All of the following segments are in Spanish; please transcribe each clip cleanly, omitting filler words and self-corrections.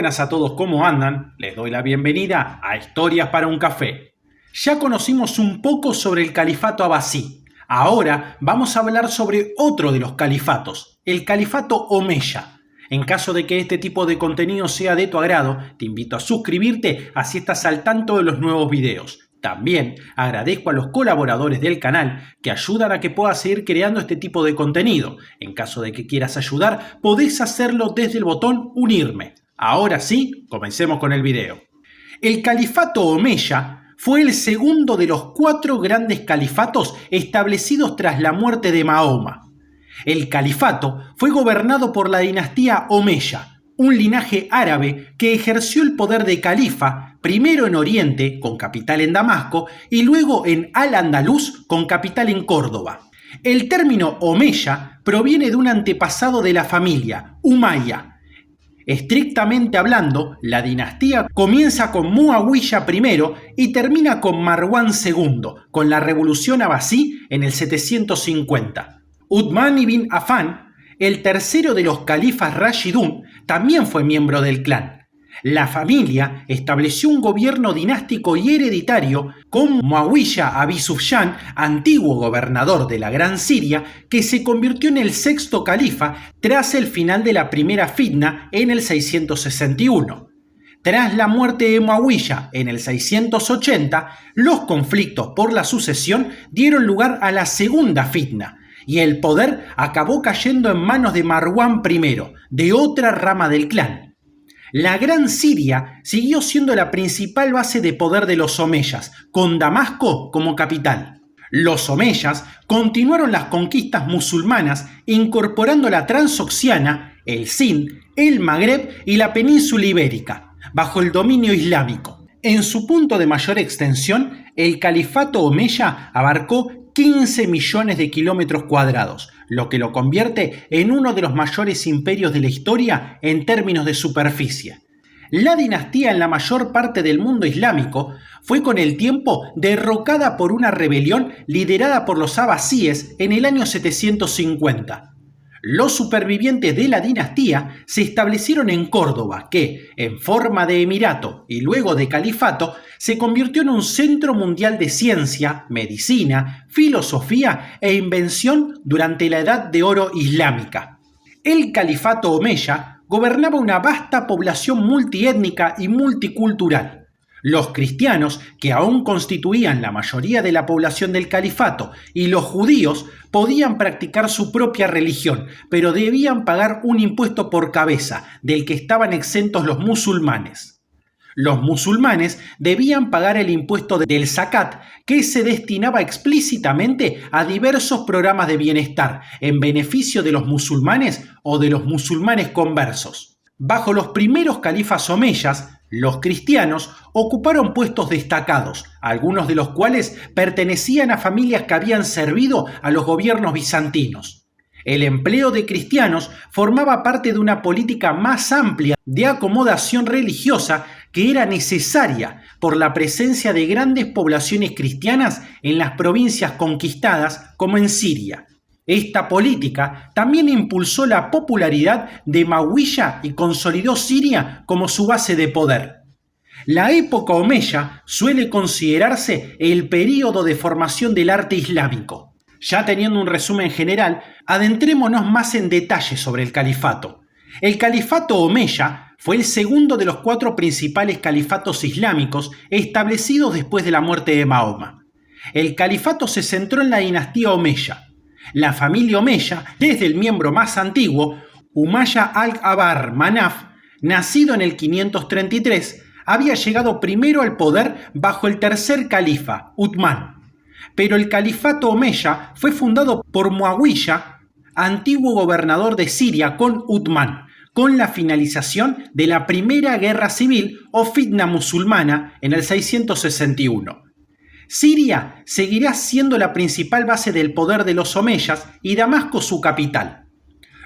buenas a todos, ¿cómo andan? Les doy la bienvenida a Historias para un Café. Ya conocimos un poco sobre el califato abasí. Ahora vamos a hablar sobre otro de los califatos, el califato omeya. En caso de que este tipo de contenido sea de tu agrado, te invito a suscribirte, así estás al tanto de los nuevos videos. También agradezco a los colaboradores del canal que ayudan a que pueda seguir creando este tipo de contenido. En caso de que quieras ayudar, podés hacerlo desde el botón unirme. Ahora sí, comencemos con el video. El califato omeya fue el segundo de los 4 grandes califatos establecidos tras la muerte de Mahoma. El califato fue gobernado por la dinastía omeya, un linaje árabe que ejerció el poder de califa primero en Oriente, con capital en Damasco, y luego en Al-Andalus, con capital en Córdoba. El término omeya proviene de un antepasado de la familia, Umayya. Estrictamente hablando, la dinastía comienza con Muawiyya I y termina con Marwán II, con la revolución abasí en el 750. Uthman ibn Affan, el tercero de los califas Rashidun, también fue miembro del clan. La familia estableció un gobierno dinástico y hereditario con Muawiyya Abi Sufyan, antiguo gobernador de la Gran Siria, que se convirtió en el 6º califa tras el final de la primera fitna en el 661. Tras la muerte de Muawiyya en el 680, los conflictos por la sucesión dieron lugar a la segunda fitna, y el poder acabó cayendo en manos de Marwán I, de otra rama del clan. La Gran Siria siguió siendo la principal base de poder de los omeyas, con Damasco como capital. Los omeyas continuaron las conquistas musulmanas, incorporando la Transoxiana, el Sind, el Magreb y la península ibérica, bajo el dominio islámico. En su punto de mayor extensión, el califato omeya abarcó 15 millones de kilómetros cuadrados, lo que lo convierte en uno de los mayores imperios de la historia en términos de superficie. La dinastía en la mayor parte del mundo islámico fue con el tiempo derrocada por una rebelión liderada por los abasíes en el año 750. Los supervivientes de la dinastía se establecieron en Córdoba, que, en forma de emirato y luego de califato, se convirtió en un centro mundial de ciencia, medicina, filosofía e invención durante la Edad de Oro islámica. El califato omeya gobernaba una vasta población multiétnica y multicultural. Los cristianos, que aún constituían la mayoría de la población del califato, y los judíos podían practicar su propia religión, pero debían pagar un impuesto por cabeza, del que estaban exentos los musulmanes. Los musulmanes debían pagar el impuesto del zakat, que se destinaba explícitamente a diversos programas de bienestar en beneficio de los musulmanes o de los musulmanes conversos. Bajo los primeros califas omeyas, los cristianos ocuparon puestos destacados, algunos de los cuales pertenecían a familias que habían servido a los gobiernos bizantinos. El empleo de cristianos formaba parte de una política más amplia de acomodación religiosa que era necesaria por la presencia de grandes poblaciones cristianas en las provincias conquistadas, como en Siria. Esta política también impulsó la popularidad de Muawiyya y consolidó Siria como su base de poder. La época omeya suele considerarse el período de formación del arte islámico. Ya teniendo un resumen general, adentrémonos más en detalle sobre el califato. El califato omeya fue el segundo de los 4 principales califatos islámicos establecidos después de la muerte de Mahoma. El califato se centró en la dinastía omeya. La familia omeya, desde el miembro más antiguo, Umayya al-Abar Manaf, nacido en el 533, había llegado primero al poder bajo el tercer califa, Uthman. Pero el califato omeya fue fundado por Muawiyya, antiguo gobernador de Siria con Uthman, con la finalización de la primera guerra civil o fitna musulmana en el 661. Siria seguirá siendo la principal base del poder de los omeyas y Damasco su capital.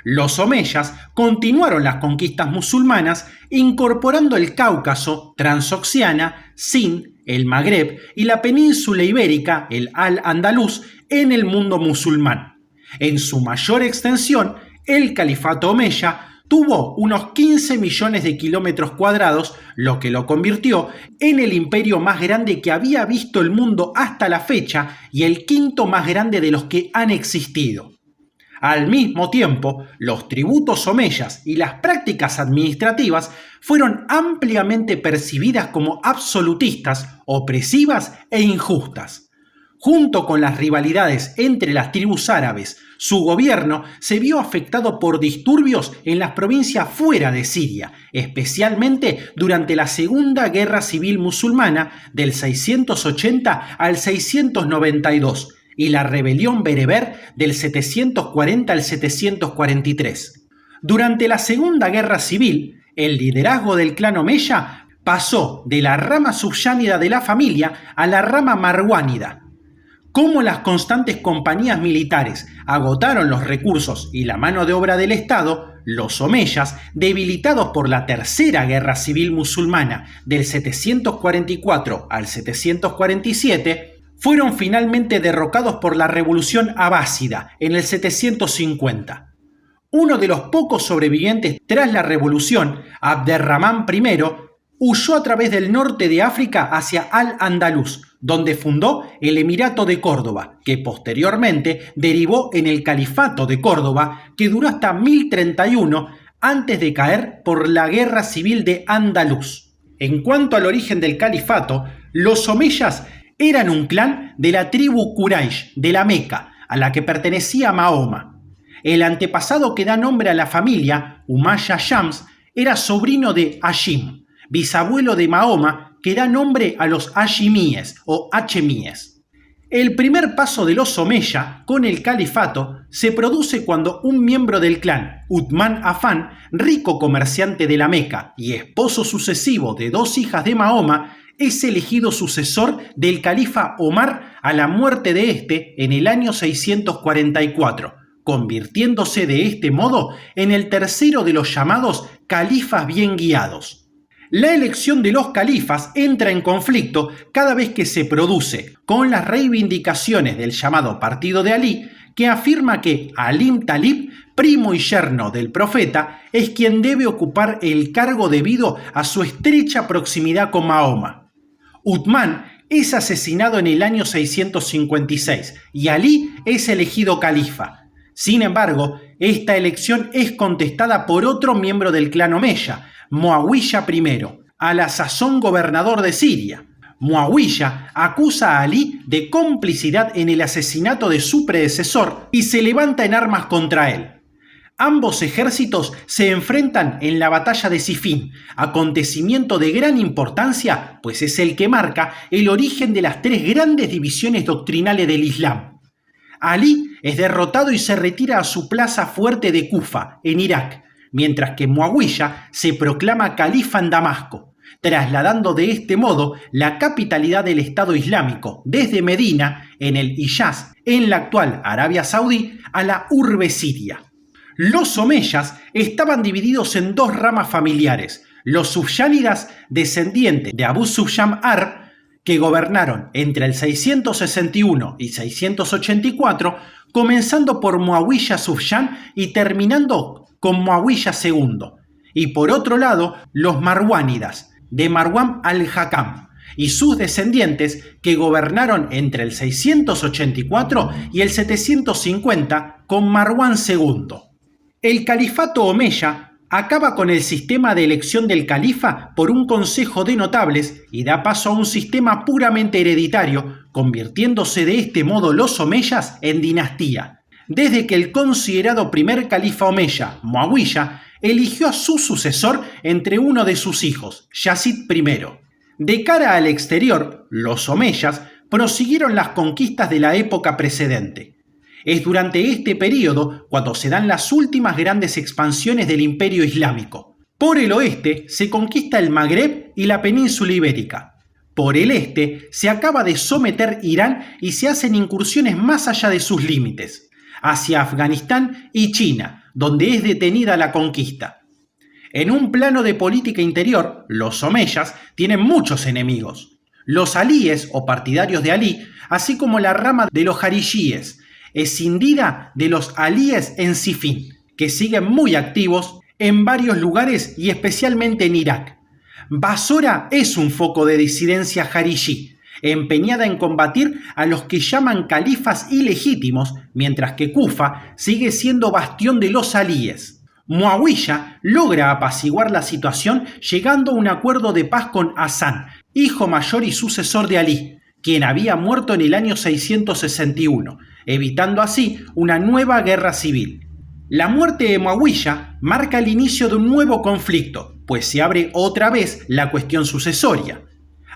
Los omeyas continuaron las conquistas musulmanas incorporando el Cáucaso, Transoxiana, Sind, el Magreb y la península ibérica, el Al-Andalus, en el mundo musulmán. En su mayor extensión, el califato omeya tuvo unos 15 millones de kilómetros cuadrados, lo que lo convirtió en el imperio más grande que había visto el mundo hasta la fecha y el quinto más grande de los que han existido. Al mismo tiempo, los tributos omeyas y las prácticas administrativas fueron ampliamente percibidas como absolutistas, opresivas e injustas. Junto con las rivalidades entre las tribus árabes, su gobierno se vio afectado por disturbios en las provincias fuera de Siria, especialmente durante la Segunda Guerra Civil Musulmana del 680 al 692 y la rebelión bereber del 740 al 743. Durante la Segunda Guerra Civil, el liderazgo del clan omeya pasó de la rama subyánida de la familia a la rama marwánida. Como las constantes compañías militares agotaron los recursos y la mano de obra del Estado, los omeyas, debilitados por la Tercera Guerra Civil Musulmana del 744 al 747, fueron finalmente derrocados por la Revolución Abásida en el 750. Uno de los pocos sobrevivientes tras la revolución, Abderramán I, huyó a través del norte de África hacia Al-Andalus, donde fundó el Emirato de Córdoba, que posteriormente derivó en el Califato de Córdoba, que duró hasta 1031 antes de caer por la Guerra Civil de Andaluz. En cuanto al origen del califato, los omeyas eran un clan de la tribu Quraysh de la Meca, a la que pertenecía Mahoma. El antepasado que da nombre a la familia, Umayya Shams, era sobrino de Hashim, bisabuelo de Mahoma, que da nombre a los hashimíes o hachemíes. El primer paso de los omeya con el califato se produce cuando un miembro del clan, Uthman Affan, rico comerciante de la Meca y esposo sucesivo de dos hijas de Mahoma, es elegido sucesor del califa Omar a la muerte de este en el año 644, convirtiéndose de este modo en el tercero de los llamados califas bien guiados. La elección de los califas entra en conflicto cada vez que se produce con las reivindicaciones del llamado Partido de Alí, que afirma que Alim Talib, primo y yerno del profeta, es quien debe ocupar el cargo debido a su estrecha proximidad con Mahoma. Uthman es asesinado en el año 656 y Alí es elegido califa. Sin embargo, esta elección es contestada por otro miembro del clan omeya, Muawiyya I, a la sazón gobernador de Siria. Muawiyya acusa a Alí de complicidad en el asesinato de su predecesor y se levanta en armas contra él. Ambos ejércitos se enfrentan en la batalla de Sifín, acontecimiento de gran importancia, pues es el que marca el origen de las tres grandes divisiones doctrinales del Islam. Alí es derrotado y se retira a su plaza fuerte de Kufa, en Irak, mientras que Muawiyya se proclama califa en Damasco, trasladando de este modo la capitalidad del Estado Islámico desde Medina, en el Hiyaz, en la actual Arabia Saudí, a la urbe siria. Los omeyas estaban divididos en dos ramas familiares, los subyánidas descendientes de Abu Sufyan Harb, que gobernaron entre el 661 y 684, comenzando por Muawiyya Sufyan y terminando con Muawiyya II, y por otro lado los marwánidas, de Marwán al-Hakam, y sus descendientes que gobernaron entre el 684 y el 750 con Marwán II. El califato omeya acaba con el sistema de elección del califa por un consejo de notables y da paso a un sistema puramente hereditario, convirtiéndose de este modo los omeyas en dinastía, desde que el considerado primer califa omeya, Muawiyya, eligió a su sucesor entre uno de sus hijos, Yazid I. De cara al exterior, los omeyas prosiguieron las conquistas de la época precedente. Es durante este periodo cuando se dan las últimas grandes expansiones del Imperio Islámico. Por el oeste se conquista el Magreb y la península ibérica. Por el este se acaba de someter Irán y se hacen incursiones más allá de sus límites, hacia Afganistán y China, donde es detenida la conquista. En un plano de política interior, los omeyas tienen muchos enemigos. Los alíes o partidarios de Alí, así como la rama de los jariyíes, escindida de los alíes en Sifín, que siguen muy activos en varios lugares y especialmente en Irak. Basora es un foco de disidencia jariyí, empeñada en combatir a los que llaman califas ilegítimos, mientras que Kufa sigue siendo bastión de los alíes. Muawiyah logra apaciguar la situación llegando a un acuerdo de paz con Hasán, hijo mayor y sucesor de Alí, quien había muerto en el año 661, evitando así una nueva guerra civil. La muerte de Muawiyah marca el inicio de un nuevo conflicto, pues se abre otra vez la cuestión sucesoria.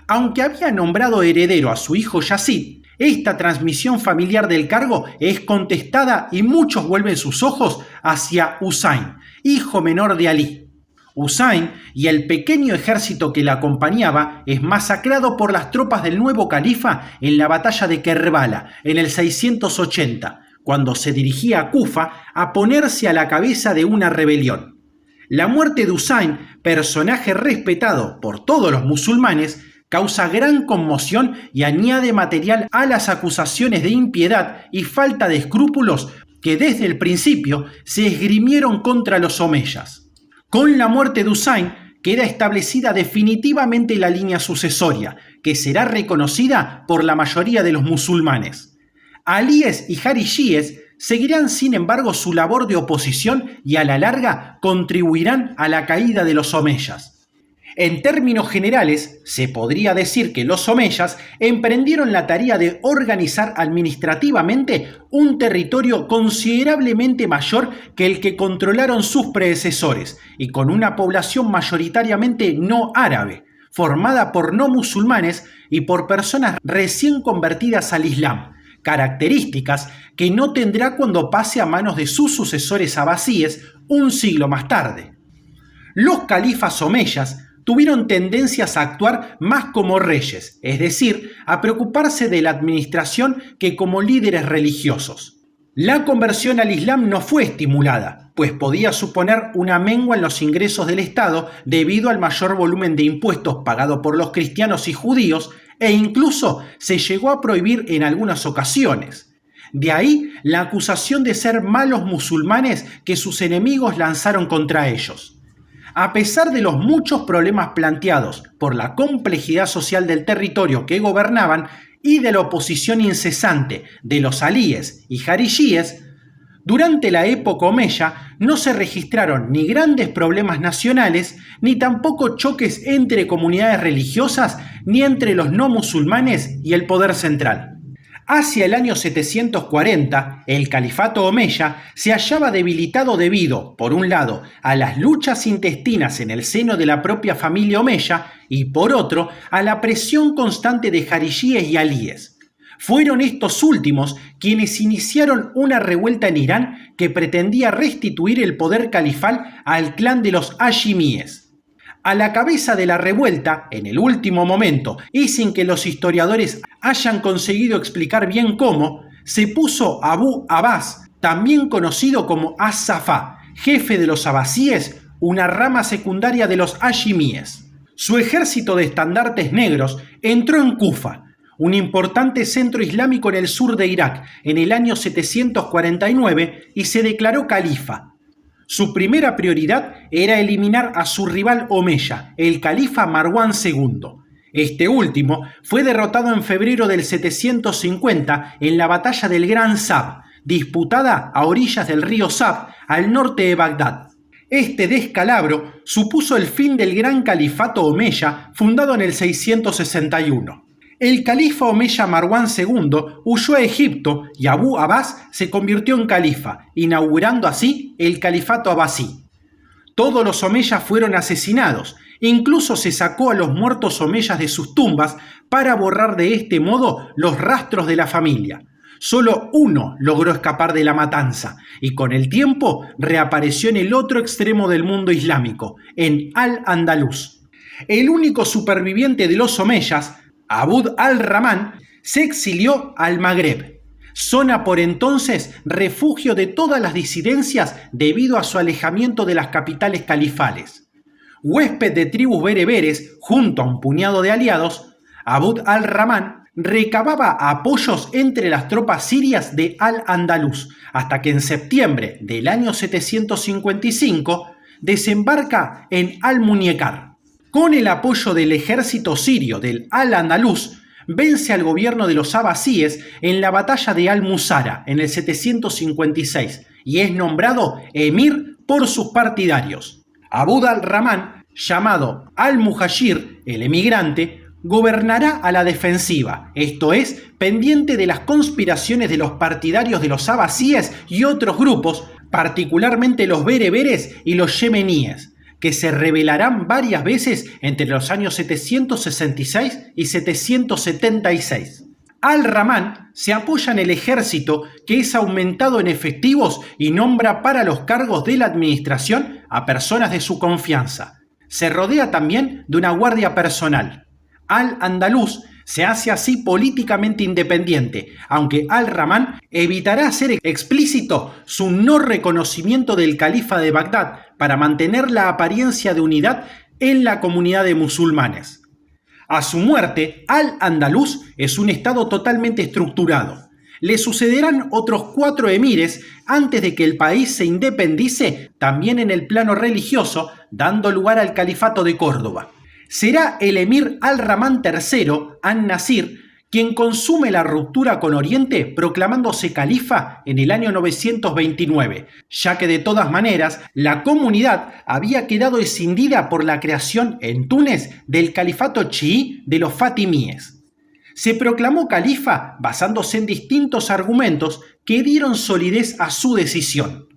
Aunque había nombrado heredero a su hijo Yazid, esta transmisión familiar del cargo es contestada y muchos vuelven sus ojos hacia Husayn, hijo menor de Alí. Husayn y el pequeño ejército que le acompañaba es masacrado por las tropas del nuevo califa en la batalla de Kerbala en el 680, cuando se dirigía a Kufa a ponerse a la cabeza de una rebelión. La muerte de Husayn, personaje respetado por todos los musulmanes, causa gran conmoción y añade material a las acusaciones de impiedad y falta de escrúpulos que desde el principio se esgrimieron contra los omeyas. Con la muerte de Husayn queda establecida definitivamente la línea sucesoria, que será reconocida por la mayoría de los musulmanes. Alíes y jariyíes seguirán sin embargo su labor de oposición y a la larga contribuirán a la caída de los omeyas. En términos generales, se podría decir que los omeyas emprendieron la tarea de organizar administrativamente un territorio considerablemente mayor que el que controlaron sus predecesores y con una población mayoritariamente no árabe, formada por no musulmanes y por personas recién convertidas al Islam, características que no tendrá cuando pase a manos de sus sucesores abasíes un siglo más tarde. Los califas omeyas tuvieron tendencias a actuar más como reyes, es decir, a preocuparse de la administración que como líderes religiosos. La conversión al Islam no fue estimulada, pues podía suponer una mengua en los ingresos del Estado debido al mayor volumen de impuestos pagado por los cristianos y judíos, e incluso se llegó a prohibir en algunas ocasiones. De ahí la acusación de ser malos musulmanes que sus enemigos lanzaron contra ellos. A pesar de los muchos problemas planteados por la complejidad social del territorio que gobernaban y de la oposición incesante de los alíes y jariyíes, durante la época omeya no se registraron ni grandes problemas nacionales, ni tampoco choques entre comunidades religiosas, ni entre los no musulmanes y el poder central. Hacia el año 740, el califato omeya se hallaba debilitado debido, por un lado, a las luchas intestinas en el seno de la propia familia omeya y, por otro, a la presión constante de jariyíes y alíes. Fueron estos últimos quienes iniciaron una revuelta en Irán que pretendía restituir el poder califal al clan de los hashimíes. A la cabeza de la revuelta, en el último momento y sin que los historiadores hayan conseguido explicar bien cómo, se puso Abu Abbas, también conocido como As-Safá, jefe de los abasíes, una rama secundaria de los hashimíes. Su ejército de estandartes negros entró en Kufa, un importante centro islámico en el sur de Irak, en el año 749 y se declaró califa. Su primera prioridad era eliminar a su rival omeya, el califa Marwán II. Este último fue derrotado en febrero del 750 en la batalla del Gran Sab, disputada a orillas del río Sab, al norte de Bagdad. Este descalabro supuso el fin del gran califato omeya fundado en el 661. El califa omeya Marwán II huyó a Egipto y Abu Abbas se convirtió en califa, inaugurando así el califato abasí. Todos los omeyas fueron asesinados, incluso se sacó a los muertos omeyas de sus tumbas para borrar de este modo los rastros de la familia. Solo uno logró escapar de la matanza y con el tiempo reapareció en el otro extremo del mundo islámico, en Al-Andalus. El único superviviente de los omeyas, Abd al-Rahman, se exilió al Magreb, zona por entonces refugio de todas las disidencias debido a su alejamiento de las capitales califales. Huésped de tribus bereberes junto a un puñado de aliados, Abd al-Rahman recababa apoyos entre las tropas sirias de Al-Andalus, hasta que en septiembre del año 755 desembarca en Al-Muñecar. Con el apoyo del ejército sirio del Al-Andalus, vence al gobierno de los abasíes en la batalla de Al-Musara en el 756 y es nombrado emir por sus partidarios. Abd al-Rahman, llamado Al-Muhajir, el emigrante, gobernará a la defensiva, esto es, pendiente de las conspiraciones de los partidarios de los abasíes y otros grupos, particularmente los bereberes y los yemeníes, que se rebelarán varias veces entre los años 766 y 776. Al-Rahman se apoya en el ejército, que es aumentado en efectivos y nombra para los cargos de la administración a personas de su confianza. Se rodea también de una guardia personal. Al-Andalus se hace así políticamente independiente, aunque Al-Rahman evitará hacer explícito su no reconocimiento del califa de Bagdad para mantener la apariencia de unidad en la comunidad de musulmanes. A su muerte, Al-Andalus es un estado totalmente estructurado. Le sucederán otros 4 emires antes de que el país se independice, también en el plano religioso, dando lugar al califato de Córdoba. Será el emir Al-Rahman III, An-Nasir, quien consume la ruptura con Oriente proclamándose califa en el año 929, ya que de todas maneras la comunidad había quedado escindida por la creación en Túnez del califato chií de los fatimíes. Se proclamó califa basándose en distintos argumentos que dieron solidez a su decisión.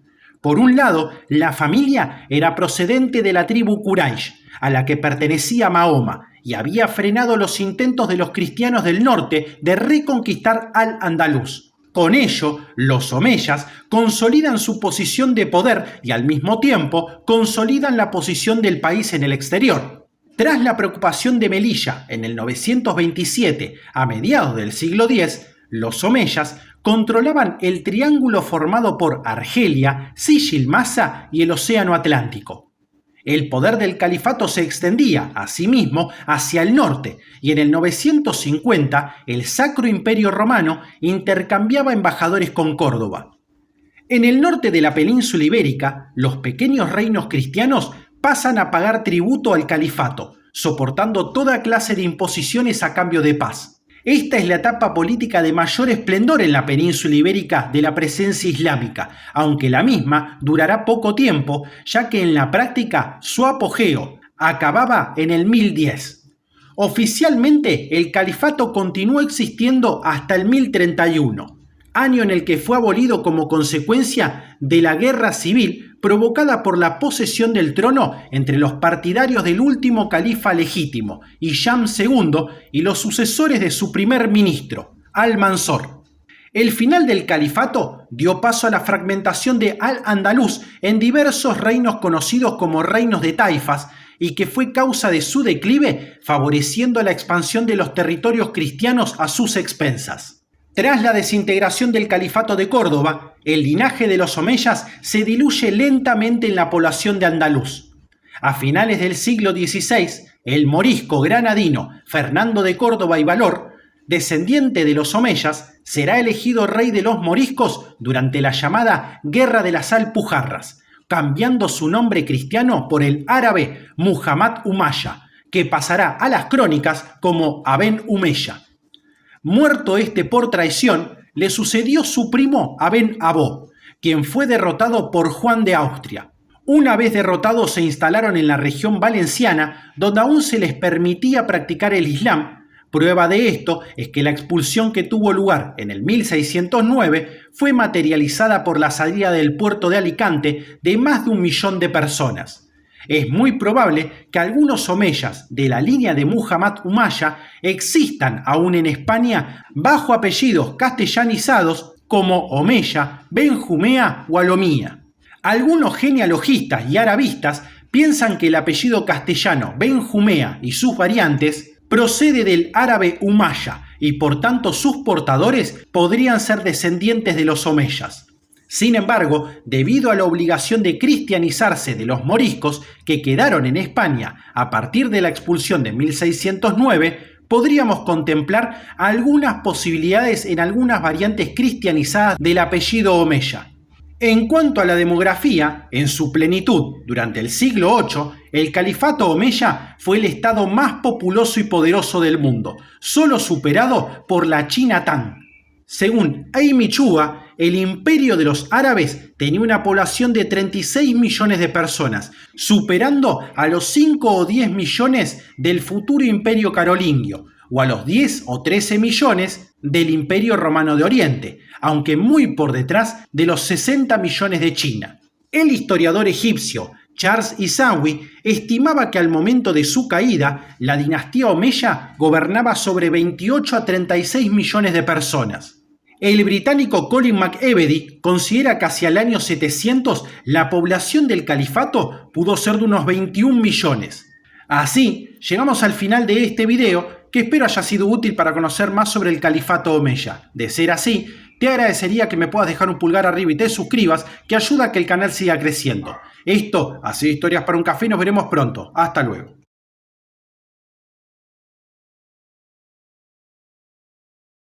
Por un lado, la familia era procedente de la tribu Quraysh, a la que pertenecía Mahoma, y había frenado los intentos de los cristianos del norte de reconquistar Al-Andalus. Con ello, los omeyas consolidan su posición de poder y al mismo tiempo consolidan la posición del país en el exterior. Tras la preocupación de Melilla en el 927, a mediados del siglo X, los omeyas controlaban el triángulo formado por Argelia, Sijil Masa y el Océano Atlántico. El poder del califato se extendía, asimismo, hacia el norte, y en el 950 el Sacro Imperio Romano intercambiaba embajadores con Córdoba. En el norte de la península ibérica, los pequeños reinos cristianos pasan a pagar tributo al califato, soportando toda clase de imposiciones a cambio de paz. Esta es la etapa política de mayor esplendor en la península ibérica de la presencia islámica, aunque la misma durará poco tiempo, ya que en la práctica su apogeo acababa en el 1010. Oficialmente, el califato continuó existiendo hasta el 1031, año en el que fue abolido como consecuencia de la guerra civil provocada por la posesión del trono entre los partidarios del último califa legítimo, Hisham II, y los sucesores de su primer ministro, Al-Mansur. El final del califato dio paso a la fragmentación de Al-Andalus en diversos reinos conocidos como reinos de taifas, y que fue causa de su declive, favoreciendo la expansión de los territorios cristianos a sus expensas. Tras la desintegración del califato de Córdoba, el linaje de los omeyas se diluye lentamente en la población de Andaluz. A finales del siglo XVI, el morisco granadino Fernando de Córdoba y Valor, descendiente de los omeyas, será elegido rey de los moriscos durante la llamada Guerra de las Alpujarras, cambiando su nombre cristiano por el árabe Muhammad Umayya, que pasará a las crónicas como Aben Umayya. Muerto este por traición, le sucedió su primo Aben Abó, quien fue derrotado por Juan de Austria. Una vez derrotados se instalaron en la región valenciana, donde aún se les permitía practicar el Islam. Prueba de esto es que la expulsión que tuvo lugar en el 1609 fue materializada por la salida del puerto de Alicante de más de 1 millón de personas. Es muy probable que algunos omeyas de la línea de Muhammad Umayya existan aún en España bajo apellidos castellanizados como Omeya, Benjumea o Alomía. Algunos genealogistas y arabistas piensan que el apellido castellano Benjumea y sus variantes procede del árabe Umayya y por tanto sus portadores podrían ser descendientes de los omeyas. Sin embargo, debido a la obligación de cristianizarse de los moriscos que quedaron en España a partir de la expulsión de 1609, podríamos contemplar algunas posibilidades en algunas variantes cristianizadas del apellido Omeya. En cuanto a la demografía, en su plenitud, durante el siglo VIII, el califato omeya fue el estado más populoso y poderoso del mundo, solo superado por la China Tang. Según Amy Chua, el imperio de los árabes tenía una población de 36 millones de personas, superando a los 5 o 10 millones del futuro imperio carolingio, o a los 10 o 13 millones del Imperio Romano de Oriente, aunque muy por detrás de los 60 millones de China. El historiador egipcio Charles Isawi estimaba que al momento de su caída, la dinastía omeya gobernaba sobre 28 a 36 millones de personas. El británico Colin McEvedy considera que hacia el año 700 la población del califato pudo ser de unos 21 millones. Así, llegamos al final de este video, que espero haya sido útil para conocer más sobre el califato omeya. De ser así, te agradecería que me puedas dejar un pulgar arriba y te suscribas, que ayuda a que el canal siga creciendo. Esto ha sido Historias para un Café y nos veremos pronto. Hasta luego.